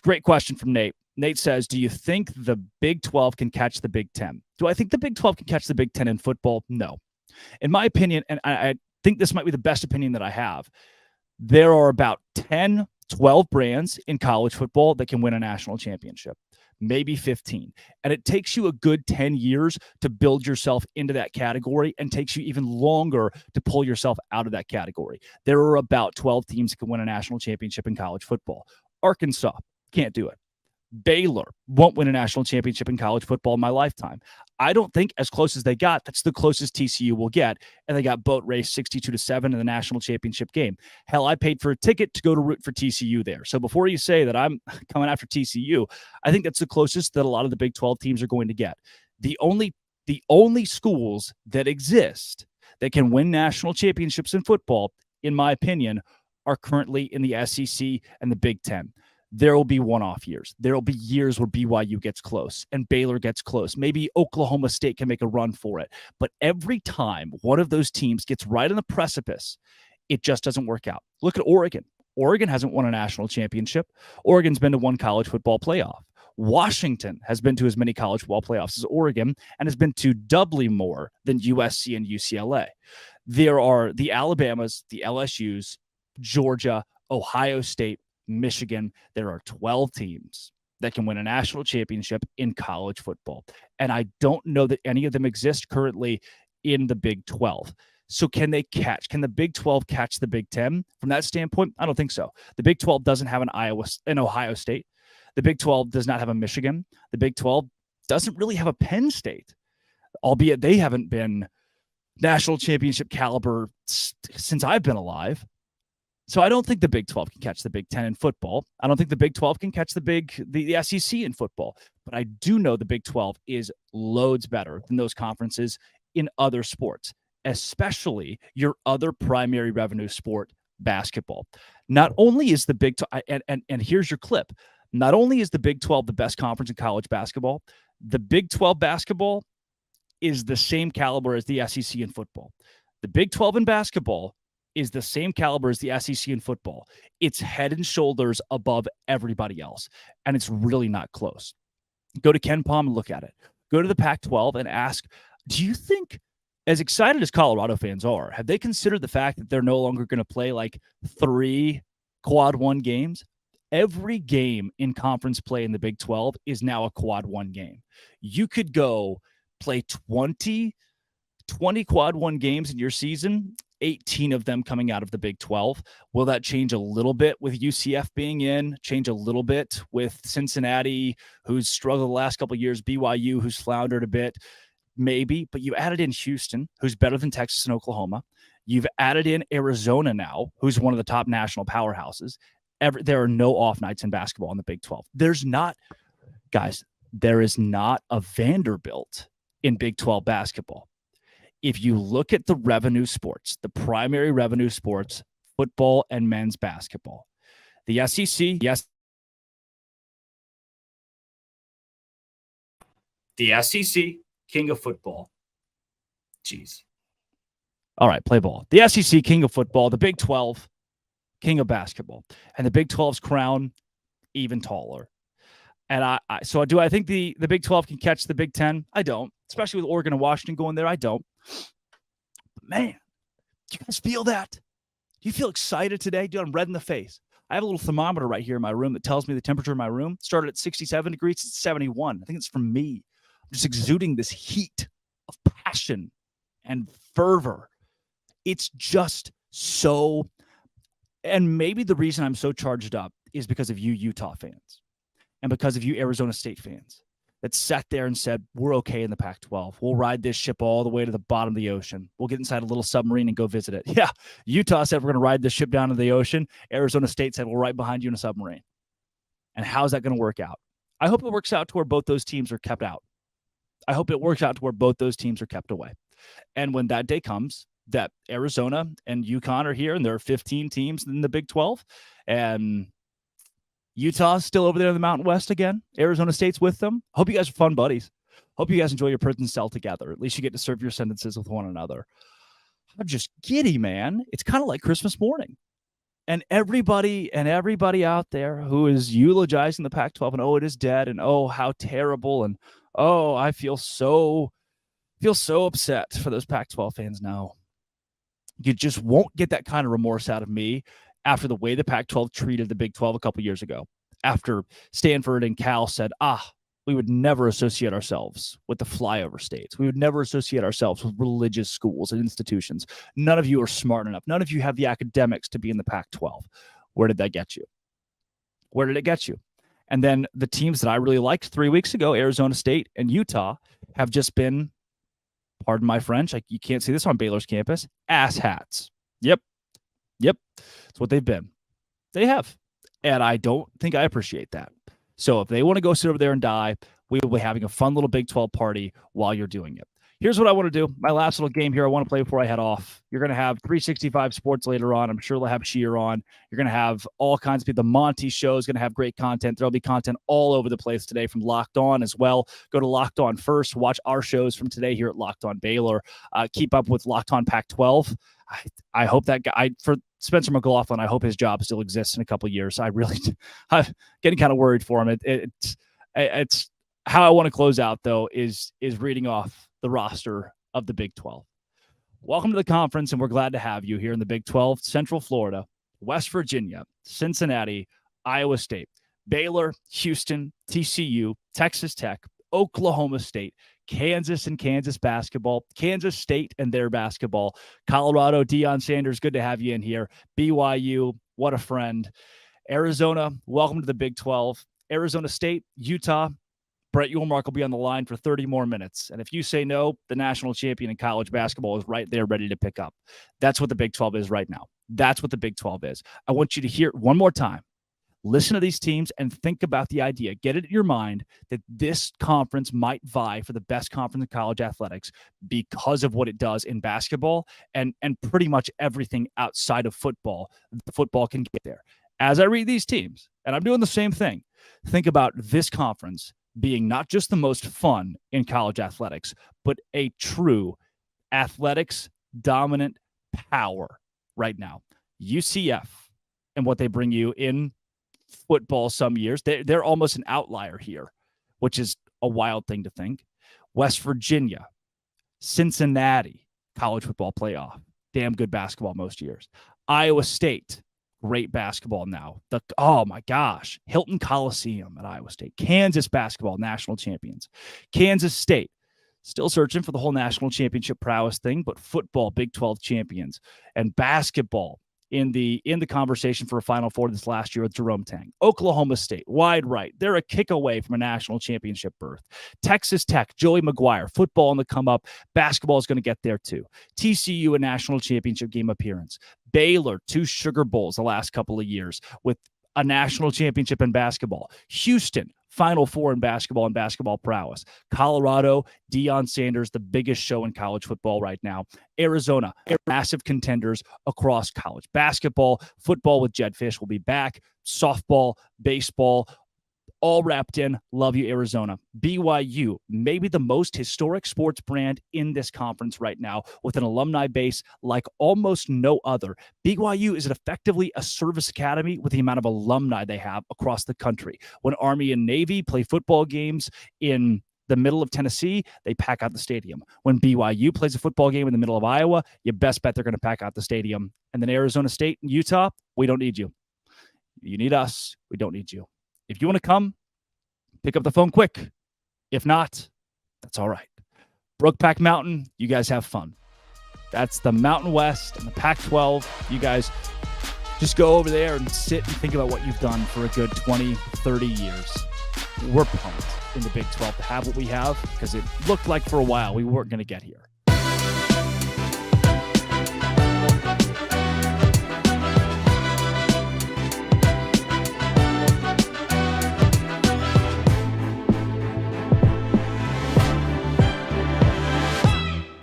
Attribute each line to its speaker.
Speaker 1: Great question from Nate. Nate says, do you think the Big 12 can catch the Big 10? Do I think the Big 12 can catch the Big 10 in football? No. In my opinion, and I think this might be the best opinion that I have, there are about 10, 12 brands in college football that can win a national championship, maybe 15. And it takes you a good 10 years to build yourself into that category and takes you even longer to pull yourself out of that category. There are about 12 teams that can win a national championship in college football. Arkansas can't do it. Baylor won't win a national championship in college football in my lifetime. I don't think as close as they got, that's the closest TCU will get. And they got boat raced 62-7 in the national championship game. Hell, I paid for a ticket to go to root for TCU there. So before you say that I'm coming after TCU, I think that's the closest that a lot of the Big 12 teams are going to get. The only schools that exist that can win national championships in football, in my opinion, are currently in the SEC and the Big 10. There will be one-off years. There will be years where BYU gets close and Baylor gets close. Maybe Oklahoma State can make a run for it. But every time one of those teams gets right on the precipice, it just doesn't work out. Look at Oregon. Oregon hasn't won a national championship. Oregon's been to one college football playoff. Washington has been to as many college football playoffs as Oregon and has been to doubly more than USC and UCLA. There are the Alabamas, the LSUs, Georgia, Ohio State, Michigan. There are 12 teams that can win a national championship in college football. And I don't know that any of them exist currently in the Big 12. So can the Big 12 catch the Big 10? From that standpoint, I don't think so. The Big 12 doesn't have an Ohio State. The Big 12 does not have a Michigan. The Big 12 doesn't really have a Penn State, albeit they haven't been national championship caliber since I've been alive. So I don't think the Big 12 can catch the Big 10 in football. I don't think the Big 12 can catch the SEC in football. But I do know the Big 12 is loads better than those conferences in other sports, especially your other primary revenue sport, basketball. Not only is the Big 12, and here's your clip, not only is the Big 12 the best conference in college basketball, the Big 12 basketball is the same caliber as the SEC in football. The Big 12 in basketball is the same caliber as the SEC in football. It's head and shoulders above everybody else, and it's really not close. Go to Ken Palm and look at it. Go to the Pac-12 and ask, do you think, as excited as Colorado fans are, have they considered the fact that they're no longer going to play like 3 quad 1 games? Every game in conference play in the Big 12 is now a quad 1 game. You could go play 20 quad 1 games in your season, 18 of them coming out of the Big 12. Will that change a little bit with UCF being in, change a little bit with Cincinnati, who's struggled the last couple of years, BYU, who's floundered a bit? Maybe, but you added in Houston, who's better than Texas and Oklahoma. You've added in Arizona now, who's one of the top national powerhouses. There are no off nights in basketball in the Big 12. There is not a Vanderbilt in Big 12 basketball. If you look at the revenue sports, the primary revenue sports, football and men's basketball, the SEC, yes, the SEC, king of football. Jeez. All right, play ball. The SEC, king of football. The Big 12, king of basketball. And the Big 12's crown, even taller. And I think the Big 12 can catch the Big 10? I don't. Especially with Oregon and Washington going there, I don't. But man, do you guys feel that? Do you feel excited today? Dude, I'm red in the face. I have a little thermometer right here in my room that tells me the temperature in my room. It started at 67 degrees. It's 71. I think it's from me. I'm just exuding this heat of passion and fervor. It's just so, and maybe the reason I'm so charged up is because of you Utah fans and because of you Arizona State fans that sat there and said, we're okay in the Pac-12. We'll ride this ship all the way to the bottom of the ocean. We'll get inside a little submarine and go visit it. Yeah, Utah said we're going to ride this ship down to the ocean. Arizona State said we're right behind you in a submarine. And how's that going to work out? I hope it works out to where both those teams are kept out. I hope it works out to where both those teams are kept away. And when that day comes, that Arizona and UConn are here, and there are 15 teams in the Big 12, and Utah's still over there in the Mountain West again. Arizona State's with them. Hope you guys are fun buddies. Hope you guys enjoy your prison cell together. At least you get to serve your sentences with one another. I'm just giddy, man. It's kind of like Christmas morning. And everybody out there who is eulogizing the Pac-12 and, oh, it is dead, and oh, how terrible, and oh, I feel so upset for those Pac-12 fans now. You just won't get that kind of remorse out of me after the way the Pac-12 treated the Big 12 a couple years ago. After Stanford and Cal said, we would never associate ourselves with the flyover states. We would never associate ourselves with religious schools and institutions. None of you are smart enough. None of you have the academics to be in the Pac-12. Where did that get you? Where did it get you? And then the teams that I really liked 3 weeks ago, Arizona State and Utah, have just been, pardon my French, you can't see this on Baylor's campus, asshats. Yep. That's what they've been. They have. And I don't think I appreciate that. So if they want to go sit over there and die, we will be having a fun little Big 12 party while you're doing it. Here's what I want to do. My last little game here I want to play before I head off. You're going to have 365 Sports later on. I'm sure they'll have Sheer on. You're going to have all kinds of people. The Monty Show is going to have great content. There'll be content all over the place today from Locked On as well. Go to Locked On first. Watch our shows from today here at Locked On Baylor. Keep up with Locked On Pac-12. I hope that guy, for Spencer McLaughlin, I hope his job still exists in a couple of years. I'm getting kind of worried for him. It's how I want to close out, though, is reading off the roster of the Big 12. Welcome to the conference, and we're glad to have you here in the Big 12. Central Florida, West Virginia, Cincinnati, Iowa State, Baylor, Houston, TCU, Texas Tech, Oklahoma State, Kansas and Kansas basketball, Kansas State and their basketball, Colorado, Deion Sanders, good to have you in here. BYU, what a friend. Arizona, welcome to the Big 12. Arizona State, Utah, Brett Yormark will be on the line for 30 more minutes. And if you say no, the national champion in college basketball is right there ready to pick up. That's what the Big 12 is right now. That's what the Big 12 is. I want you to hear one more time. Listen to these teams and think about the idea. Get it in your mind that this conference might vie for the best conference in college athletics because of what it does in basketball and pretty much everything outside of football. Football can get there. As I read these teams, and I'm doing the same thing, think about this conference being not just the most fun in college athletics, but a true athletics dominant power right now. UCF and what they bring you in football some years, they're almost an outlier here, which is a wild thing to think. West Virginia, Cincinnati, college football playoff, damn good basketball most years. Iowa State, great basketball now. Oh my gosh, Hilton Coliseum at Iowa State. Kansas basketball, national champions. Kansas State, still searching for the whole national championship prowess thing, but football, Big 12 champions. And basketball, in the conversation for a Final Four this last year with Jerome Tang. Oklahoma State, wide right. They're a kick away from a national championship berth. Texas Tech, Joey McGuire, football on the come up. Basketball is going to get there too. TCU, a national championship game appearance. Baylor, 2 Sugar Bowls the last couple of years with a national championship in basketball. Houston, Final Four in basketball and basketball prowess. Colorado, Deion Sanders, the biggest show in college football right now. Arizona, massive contenders across college basketball. Football with Jed Fish will be back. Softball, baseball, all wrapped in. Love you, Arizona. BYU, maybe the most historic sports brand in this conference right now with an alumni base like almost no other. BYU is effectively a service academy with the amount of alumni they have across the country. When Army and Navy play football games in the middle of Tennessee, they pack out the stadium. When BYU plays a football game in the middle of Iowa, you best bet they're going to pack out the stadium. And then Arizona State and Utah, we don't need you. You need us. We don't need you. If you want to come, pick up the phone quick. If not, that's all right. Brokeback Mountain, you guys have fun. That's the Mountain West and the Pac-12. You guys just go over there and sit and think about what you've done for a good 20, 30 years. We're pumped in the Big 12 to have what we have because it looked like for a while we weren't going to get here.